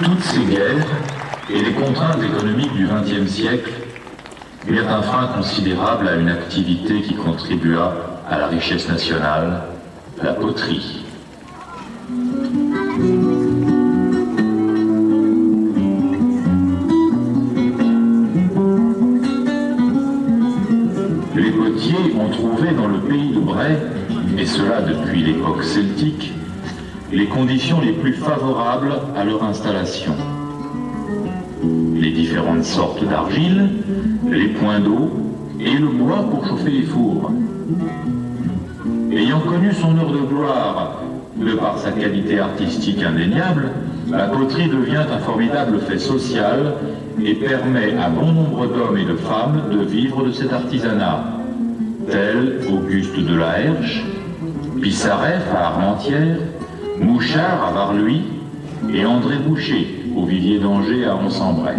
Toutes ces guerres et les contraintes économiques du XXe siècle mirent un frein considérable à une activité qui contribua à la richesse nationale, la poterie. Les potiers ont trouvé dans le pays de Bray, et cela depuis l'époque celtique, les conditions les plus favorables à leur installation. Les différentes sortes d'argile, les points d'eau et le bois pour chauffer les fours. Ayant connu son heure de gloire, de par sa qualité artistique indéniable, la poterie devient un formidable fait social et permet à bon nombre d'hommes et de femmes de vivre de cet artisanat, tels Auguste de la Herche, Pissareff à Armentières, Mouchard à Varluy et André Boucher au Vivier d'Angers à Once-en-Bray.